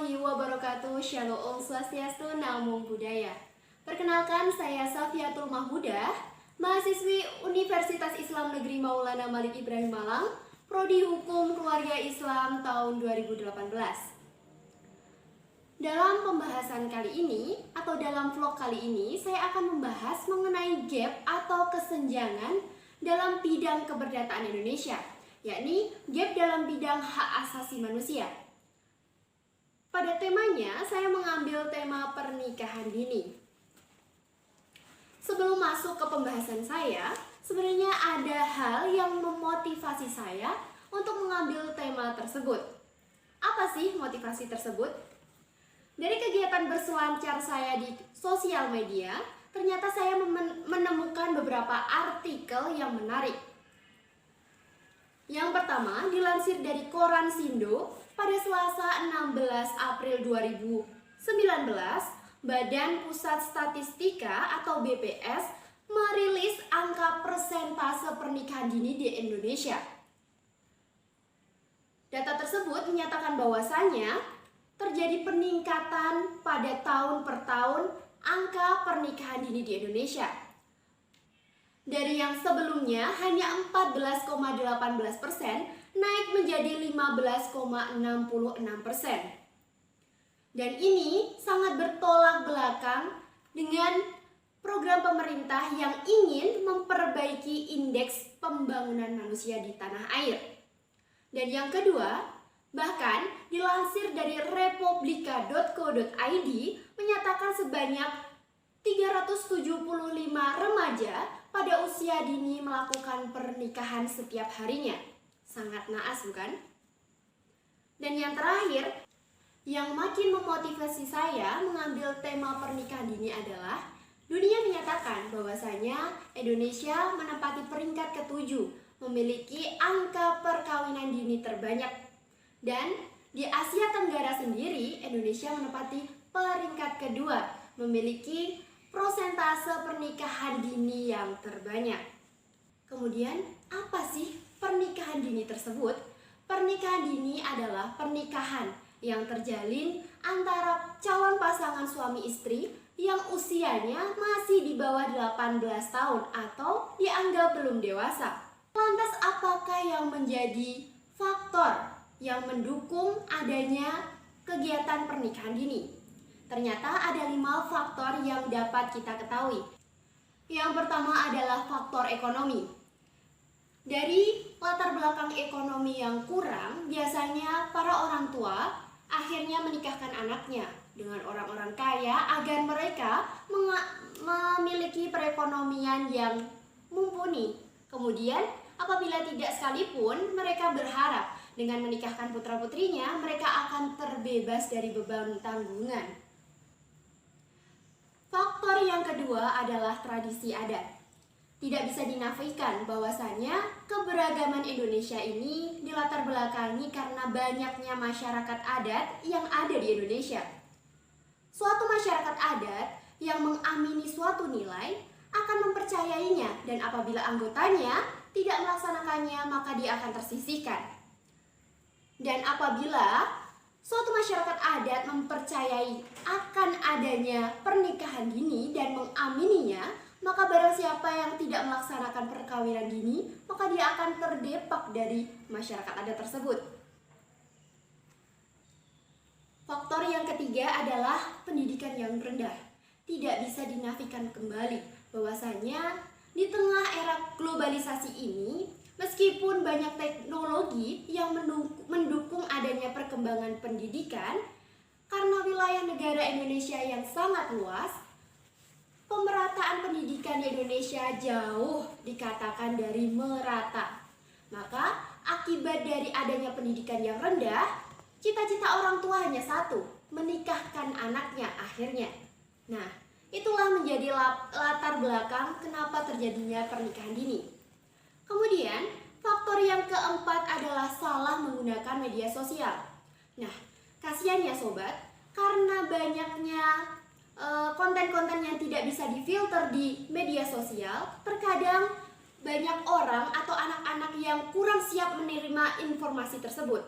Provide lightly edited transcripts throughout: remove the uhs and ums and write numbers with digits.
warahmatullahi wabarakatuh. Shalom Om Swastiastu, Namo Buddhaya. Perkenalkan, saya Safiatul Mahmudah, mahasiswi Universitas Islam Negeri Maulana Malik Ibrahim Malang, Prodi Hukum Keluarga Islam tahun 2018. Dalam pembahasan kali ini, atau dalam vlog kali ini, saya akan membahas mengenai gap atau kesenjangan dalam bidang keperdataan Indonesia, yakni gap dalam bidang hak asasi manusia. Pada temanya, saya mengambil tema pernikahan dini. Sebelum masuk ke pembahasan saya, sebenarnya ada hal yang memotivasi saya untuk mengambil tema tersebut. Apa sih motivasi tersebut? Dari kegiatan berselancar saya di sosial media, ternyata saya menemukan beberapa artikel yang menarik. Yang pertama, dilansir dari Koran Sindo, pada Selasa 16 April 2019, Badan Pusat Statistika atau BPS merilis angka persentase pernikahan dini di Indonesia. Data tersebut menyatakan bahwasannya terjadi peningkatan pada tahun per tahun angka pernikahan dini di Indonesia. Dari yang sebelumnya hanya 14,18%, naik menjadi 15,66%. Dan ini sangat bertolak belakang dengan program pemerintah yang ingin memperbaiki indeks pembangunan manusia di tanah air. Dan yang kedua, bahkan dilansir dari republika.co.id menyatakan sebanyak 375 remaja pada usia dini melakukan pernikahan setiap harinya. Sangat naas, bukan? Dan yang terakhir, yang makin memotivasi saya mengambil tema pernikahan dini adalah dunia menyatakan bahwasanya Indonesia menempati peringkat ke-7, memiliki angka perkawinan dini terbanyak. Dan di Asia Tenggara sendiri, Indonesia menempati peringkat kedua, memiliki prosentase pernikahan dini yang terbanyak. Kemudian, apa sih pernikahan dini tersebut? Pernikahan dini adalah pernikahan yang terjalin antara calon pasangan suami istri yang usianya masih di bawah 18 tahun atau dianggap belum dewasa. Lantas apakah yang menjadi faktor yang mendukung adanya kegiatan pernikahan dini? Ternyata ada 5 faktor yang dapat kita ketahui. Yang pertama adalah faktor ekonomi. Dari latar belakang ekonomi yang kurang, biasanya para orang tua akhirnya menikahkan anaknya dengan orang-orang kaya agar mereka memiliki perekonomian yang mumpuni. Kemudian, apabila tidak sekalipun, mereka berharap dengan menikahkan putra-putrinya, mereka akan terbebas dari beban tanggungan. Faktor yang kedua adalah tradisi adat. Tidak bisa dinafikan bahwasannya keberagaman Indonesia ini dilatar belakangi karena banyaknya masyarakat adat yang ada di Indonesia. Suatu masyarakat adat yang mengamini suatu nilai akan mempercayainya, dan apabila anggotanya tidak melaksanakannya maka dia akan tersisihkan. Dan apabila suatu masyarakat adat mempercayai akan adanya pernikahan dini dan mengamininya, maka barang siapa yang tidak melaksanakan perkawinan dini, maka dia akan terdepak dari masyarakat adat tersebut. Faktor yang ketiga adalah pendidikan yang rendah. Tidak bisa dinafikan kembali bahwasanya di tengah era globalisasi ini, meskipun banyak teknologi yang mendukung adanya perkembangan pendidikan, karena wilayah negara Indonesia yang sangat luas, pemerataan pendidikan di Indonesia jauh dikatakan dari merata. Maka akibat dari adanya pendidikan yang rendah, cita-cita orang tua hanya satu, menikahkan anaknya akhirnya. Nah, itulah menjadi latar belakang kenapa terjadinya pernikahan dini. Kemudian, faktor yang keempat adalah salah menggunakan media sosial. Nah, kasihan ya sobat, karena banyaknya konten-konten yang tidak bisa difilter di media sosial, terkadang banyak orang atau anak-anak yang kurang siap menerima informasi tersebut.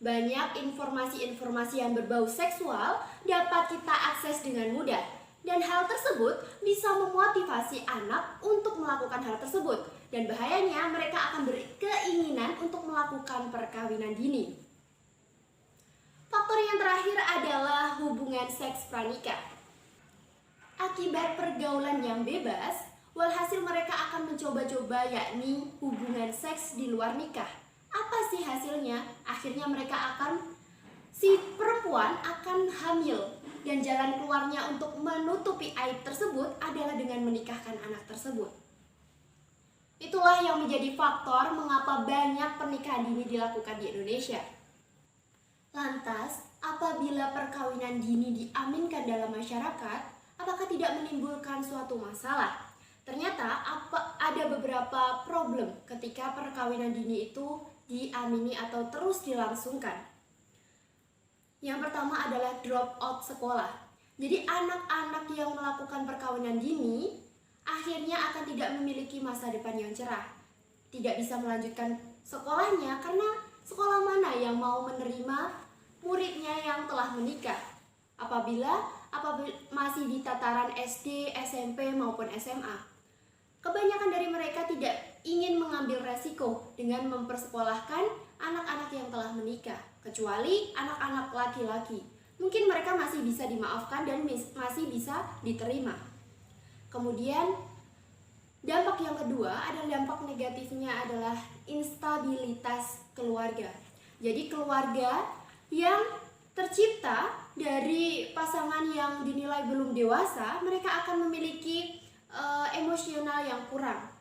Banyak informasi-informasi yang berbau seksual dapat kita akses dengan mudah, dan hal tersebut bisa memotivasi anak untuk melakukan hal tersebut, dan bahayanya mereka akan berkeinginan untuk melakukan perkawinan dini. Faktor yang terakhir adalah hubungan seks pranikah. Akibat pergaulan yang bebas, walhasil mereka akan mencoba-coba, yakni hubungan seks di luar nikah. Apa sih hasilnya? Akhirnya si perempuan akan hamil, dan jalan keluarnya untuk menutupi aib tersebut adalah dengan menikahkan anak tersebut. Itulah yang menjadi faktor mengapa banyak pernikahan dini dilakukan di Indonesia. Lantas, apabila perkawinan dini diaminkan dalam masyarakat, apakah tidak menimbulkan suatu masalah? Ternyata ada beberapa problem ketika perkawinan dini itu diamini atau terus dilangsungkan. Yang pertama adalah drop out sekolah. Jadi anak-anak yang melakukan perkawinan dini akhirnya akan tidak memiliki masa depan yang cerah. Tidak bisa melanjutkan sekolahnya karena sekolah mana yang mau menerima muridnya yang telah menikah apabila masih di tataran SD, SMP maupun SMA. Kebanyakan dari mereka tidak ingin mengambil resiko dengan mempersekolahkan anak-anak yang telah menikah, kecuali anak-anak laki-laki. Mungkin mereka masih bisa dimaafkan dan masih bisa diterima. Kemudian dampak yang kedua adalah dampak negatifnya adalah instabilitas keluarga. Jadi keluarga yang tercipta dari pasangan yang dinilai belum dewasa, mereka akan memiliki emosional yang kurang.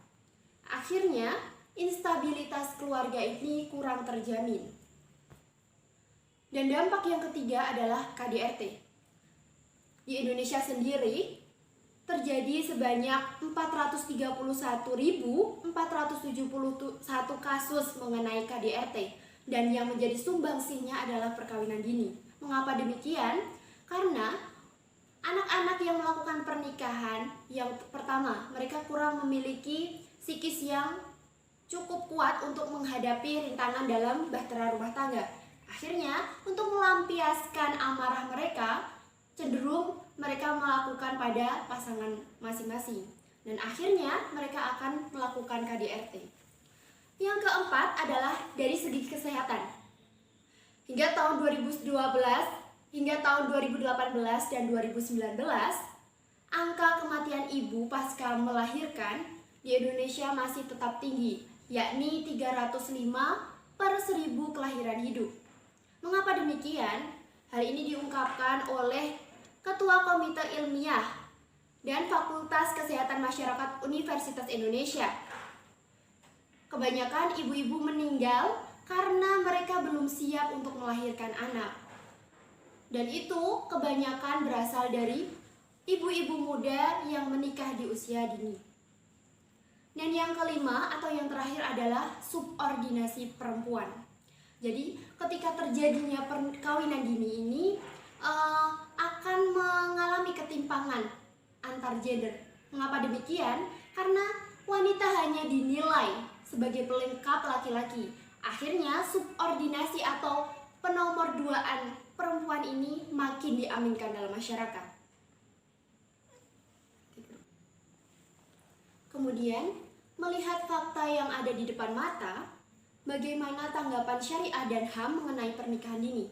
Akhirnya instabilitas keluarga ini kurang terjamin. Dan dampak yang ketiga adalah KDRT. Di Indonesia sendiri terjadi sebanyak 431.471 kasus mengenai KDRT, dan yang menjadi sumbangsihnya adalah perkawinan dini. Mengapa demikian? Karena anak-anak yang melakukan pernikahan, yang pertama, mereka kurang memiliki psikis yang cukup kuat untuk menghadapi rintangan dalam bahtera rumah tangga. Akhirnya, untuk melampiaskan amarah mereka, cenderung mereka melakukan pada pasangan masing-masing. Dan akhirnya mereka akan melakukan KDRT. Yang keempat adalah dari segi kesehatan. Hingga tahun 2012, hingga tahun 2018 dan 2019, angka kematian ibu pasca melahirkan di Indonesia masih tetap tinggi, yakni 305 per 1000 kelahiran hidup. Mengapa demikian? Hal ini diungkapkan oleh Ketua Komite Ilmiah dan Fakultas Kesehatan Masyarakat Universitas Indonesia. Kebanyakan ibu-ibu meninggal karena mereka belum siap untuk melahirkan anak. Dan itu kebanyakan berasal dari ibu-ibu muda yang menikah di usia dini. Dan yang kelima atau yang terakhir adalah subordinasi perempuan. Jadi ketika terjadinya perkawinan dini ini akan mengalami ketimpangan antar gender. Mengapa demikian? Karena wanita hanya dinilai sebagai pelengkap laki-laki. Akhirnya subordinasi atau penomorduaan perempuan ini makin diaminkan dalam masyarakat. Kemudian, melihat fakta yang ada di depan mata, bagaimana tanggapan syariah dan HAM mengenai pernikahan dini?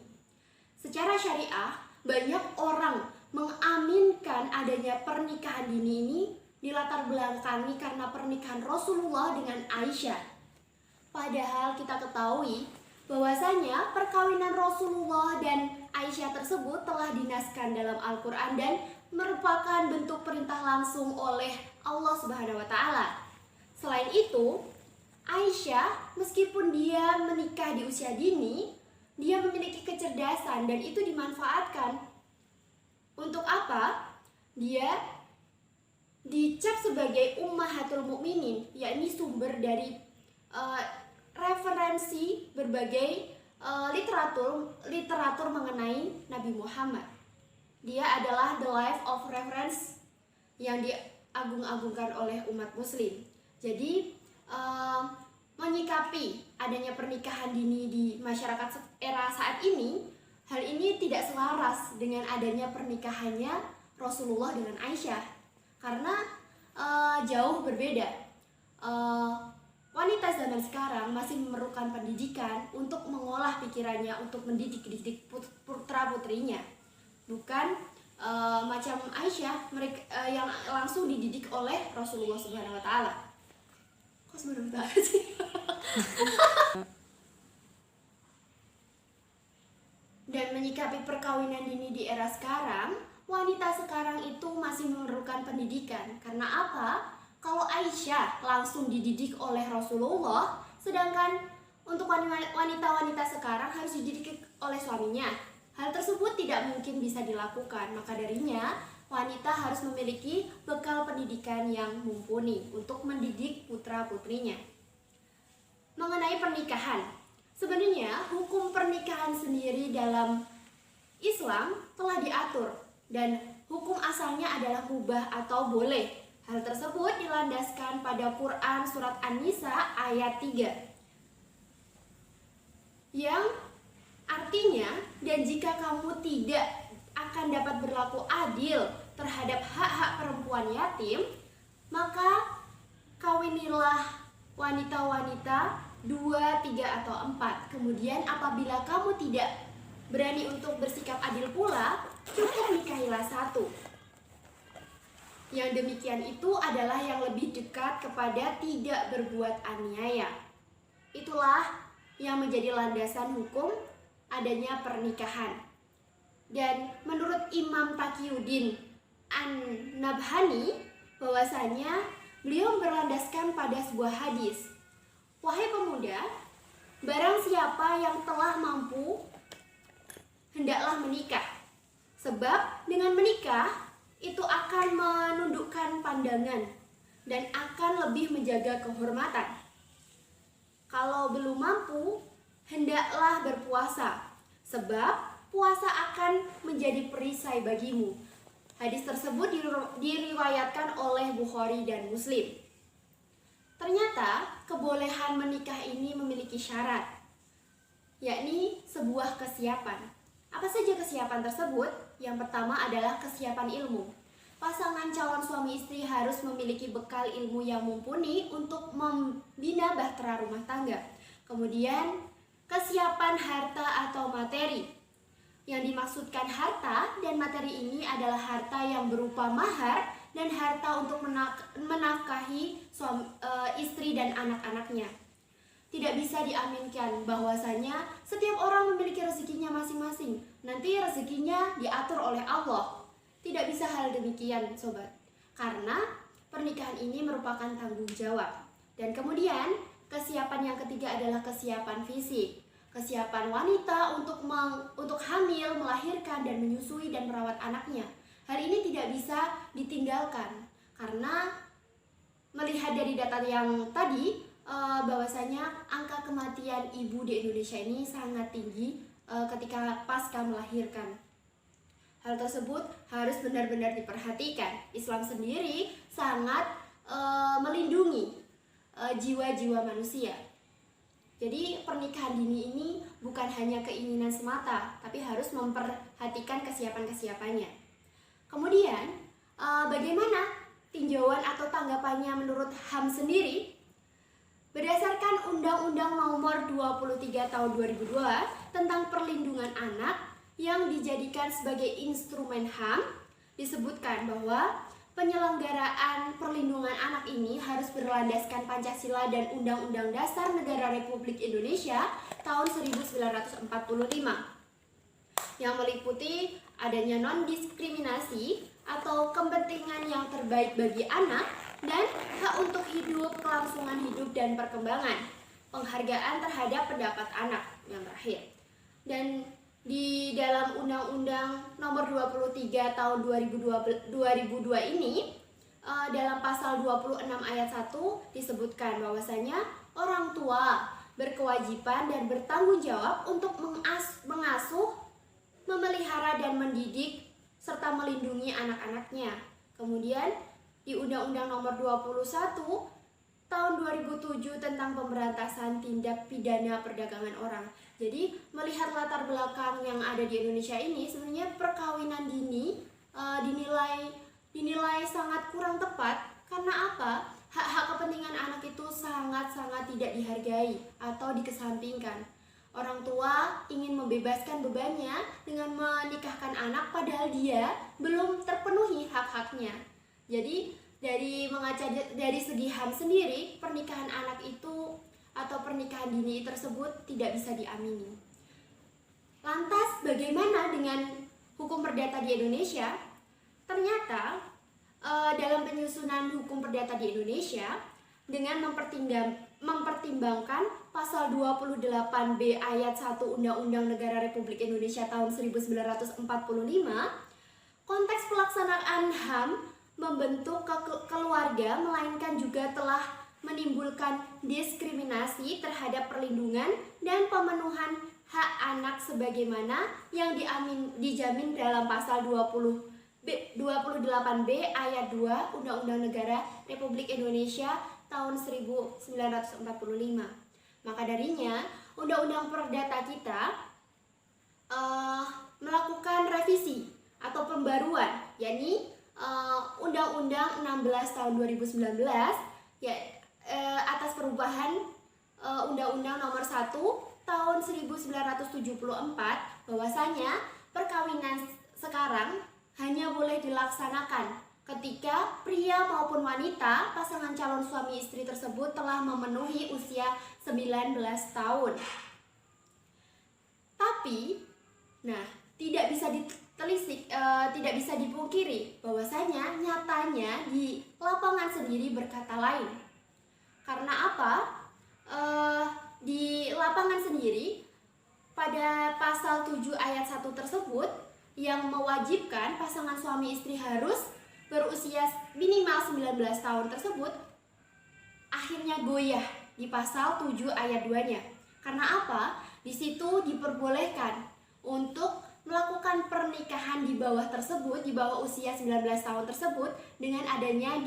Secara syariah, banyak orang mengaminkan adanya pernikahan dini ini dilatar belakangi karena pernikahan Rasulullah dengan Aisyah. Padahal kita ketahui bahwasanya perkawinan Rasulullah dan Aisyah tersebut telah dinaskan dalam Al-Quran dan merupakan bentuk perintah langsung oleh Allah Subhanahu wa Ta'ala. Selain itu, Aisyah meskipun dia menikah di usia dini, dia memiliki kecerdasan dan itu dimanfaatkan. Untuk apa? Dia dicap sebagai ummahatul mukminin, yakni sumber dari referensi berbagai literatur mengenai Nabi Muhammad. Dia adalah the life of reference yang diagung-agungkan oleh umat muslim. Jadi menyikapi adanya pernikahan dini di masyarakat era saat ini, hal ini tidak selaras dengan adanya pernikahannya Rasulullah dengan Aisyah, karena jauh berbeda. Wanita zaman sekarang masih memerlukan pendidikan untuk mengolah pikirannya, untuk mendidik putra putrinya, bukan macam Aisyah mereka yang langsung dididik oleh Rasulullah Subhanahu Wa Taala. Kok Subhanahu Wa Taala sih? Dan menyikapi perkawinan dini di era sekarang, wanita sekarang itu masih memerlukan pendidikan. Karena apa? Kalau Aisyah langsung dididik oleh Rasulullah, sedangkan untuk wanita-wanita sekarang harus dididik oleh suaminya. Hal tersebut tidak mungkin bisa dilakukan, maka darinya wanita harus memiliki bekal pendidikan yang mumpuni untuk mendidik putra-putrinya. Mengenai pernikahan, sebenarnya hukum pernikahan sendiri dalam Islam telah diatur dan hukum asalnya adalah mubah atau boleh. Hal tersebut dilandaskan pada Quran surat An-Nisa ayat 3 yang artinya, dan jika kamu tidak akan dapat berlaku adil terhadap hak-hak perempuan yatim, maka kawinilah wanita-wanita 2, 3, atau 4. Kemudian apabila kamu tidak berani untuk bersikap adil pula, cukup nikahilah 1. Yang demikian itu adalah yang lebih dekat kepada tidak berbuat aniaya. Itulah yang menjadi landasan hukum adanya pernikahan. Dan menurut Imam Taqiyuddin An-Nabhani, bahwasanya beliau berlandaskan pada sebuah hadis, "Wahai pemuda, barang siapa yang telah mampu, hendaklah menikah. Sebab dengan menikah itu akan menundukkan pandangan dan akan lebih menjaga kehormatan. Kalau belum mampu, hendaklah berpuasa, sebab puasa akan menjadi perisai bagimu." Hadis tersebut diriwayatkan oleh Bukhari dan Muslim. Ternyata kebolehan menikah ini memiliki syarat, yakni sebuah kesiapan. Apa saja kesiapan tersebut? Yang pertama adalah kesiapan ilmu. Pasangan calon suami istri harus memiliki bekal ilmu yang mumpuni untuk membina bahtera rumah tangga. Kemudian kesiapan harta atau materi. Yang dimaksudkan harta dan materi ini adalah harta yang berupa mahar dan harta untuk menafkahi istri dan anak-anaknya. Tidak bisa diaminkan bahwasanya setiap orang memiliki rezekinya masing-masing. Nanti rezekinya diatur oleh Allah. Tidak bisa hal demikian, sobat. Karena pernikahan ini merupakan tanggung jawab. Dan kemudian kesiapan yang ketiga adalah kesiapan fisik. Kesiapan wanita untuk hamil, melahirkan, dan menyusui dan merawat anaknya. Hal ini tidak bisa ditinggalkan karena melihat dari data yang tadi, bahwasanya angka kematian ibu di Indonesia ini sangat tinggi ketika pasca melahirkan. Hal tersebut harus benar-benar diperhatikan. Islam sendiri sangat melindungi jiwa-jiwa manusia. Jadi pernikahan dini ini bukan hanya keinginan semata, tapi harus memperhatikan kesiapan-kesiapannya. Kemudian bagaimana tinjauan atau tanggapannya menurut HAM sendiri? Berdasarkan Undang-Undang Nomor 23 Tahun 2002 tentang Perlindungan Anak yang dijadikan sebagai instrumen HAM, disebutkan bahwa penyelenggaraan perlindungan anak ini harus berlandaskan Pancasila dan Undang-Undang Dasar Negara Republik Indonesia tahun 1945 yang meliputi adanya non-diskriminasi atau kepentingan yang terbaik bagi anak dan hak untuk hidup, kelangsungan hidup dan perkembangan, penghargaan terhadap pendapat anak yang terakhir. Dan di dalam Undang-Undang Nomor 23 Tahun 2002 ini, dalam pasal 26 ayat 1 disebutkan bahwasanya orang tua berkewajiban dan bertanggung jawab untuk mengasuh, memelihara dan mendidik serta melindungi anak-anaknya. Kemudian di Undang-Undang Nomor 21 tahun 2007 tentang pemberantasan tindak pidana perdagangan orang. Jadi melihat latar belakang yang ada di Indonesia ini, sebenarnya perkawinan dini dinilai sangat kurang tepat. Karena apa? Hak-hak kepentingan anak itu sangat-sangat tidak dihargai atau dikesampingkan. Orang tua ingin membebaskan bebannya dengan menikahkan anak padahal dia belum terpenuhi hak-haknya. Jadi dari segi HAM sendiri, pernikahan anak itu atau pernikahan dini tersebut tidak bisa diamini. Lantas bagaimana dengan hukum perdata di Indonesia? Ternyata dalam penyusunan hukum perdata di Indonesia dengan mempertimbangkan pasal 28B ayat 1 Undang-Undang Negara Republik Indonesia tahun 1945, konteks pelaksanaan HAM membentuk keluarga melainkan juga telah menimbulkan diskriminasi terhadap perlindungan dan pemenuhan hak anak sebagaimana yang dijamin dalam pasal 28B ayat 2 Undang-Undang Negara Republik Indonesia tahun 1945. Maka darinya, Undang-Undang Perdata kita melakukan revisi atau pembaruan, yakni Undang-Undang 16 tahun 2019 ya, atas perubahan Undang-Undang nomor 1 tahun 1974, bahwasanya perkawinan sekarang hanya boleh dilaksanakan ketika pria maupun wanita pasangan calon suami istri tersebut telah memenuhi usia 19 tahun. Tapi, tidak bisa dipungkiri bahwasanya nyatanya di lapangan sendiri berkata lain. Karena apa? Di lapangan sendiri pada pasal 7 ayat 1 tersebut yang mewajibkan pasangan suami istri harus berusia minimal 19 tahun tersebut akhirnya goyah di pasal 7 ayat 2-nya. Karena apa? Di situ diperbolehkan untuk melakukan pernikahan di bawah usia 19 tahun tersebut dengan adanya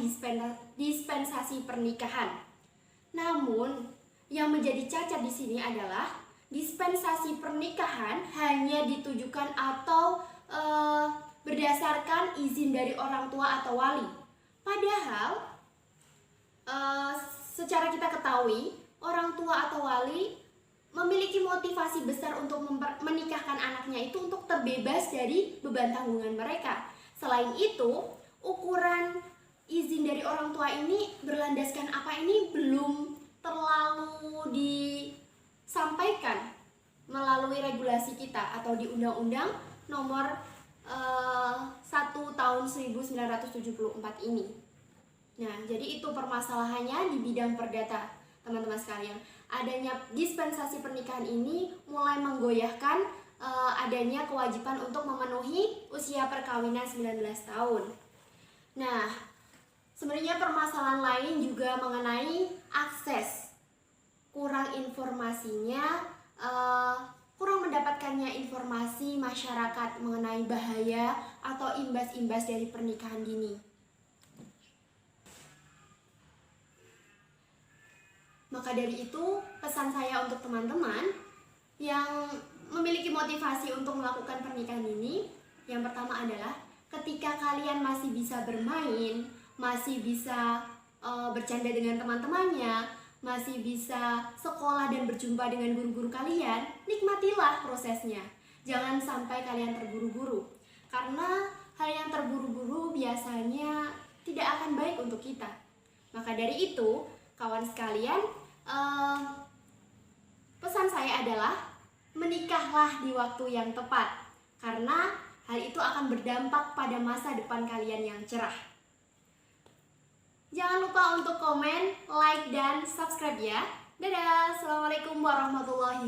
dispensasi pernikahan. Namun, yang menjadi cacat di sini adalah dispensasi pernikahan hanya ditujukan atau berdasarkan izin dari orang tua atau wali. Padahal secara kita ketahui, orang tua atau wali memiliki motivasi besar untuk menikahkan anaknya itu untuk terbebas dari beban tanggungan mereka. Selain itu, ukuran izin dari orang tua ini berlandaskan apa ini belum terlalu disampaikan melalui regulasi kita atau di Undang-Undang nomor 1 tahun 1974 ini. Nah, jadi itu permasalahannya di bidang perdata, teman-teman sekalian. Adanya dispensasi pernikahan ini mulai menggoyahkan adanya kewajiban untuk memenuhi usia perkawinan 19 tahun. Nah, sebenarnya permasalahan lain juga mengenai akses. Kurang informasinya, kurang mendapatkannya informasi masyarakat mengenai bahaya atau imbas-imbas dari pernikahan dini. Maka dari itu, pesan saya untuk teman-teman yang memiliki motivasi untuk melakukan pernikahan dini, yang pertama adalah ketika kalian masih bisa bermain, masih bisa bercanda dengan teman-temannya, masih bisa sekolah dan berjumpa dengan guru-guru kalian, nikmatilah prosesnya. Jangan sampai kalian terburu-buru. Karena hal yang terburu-buru biasanya tidak akan baik untuk kita. Maka dari itu, kawan sekalian, pesan saya adalah menikahlah di waktu yang tepat. Karena hal itu akan berdampak pada masa depan kalian yang cerah. Jangan lupa untuk komen, like, dan subscribe ya. Dadah, Assalamualaikum warahmatullahi wabarakatuh.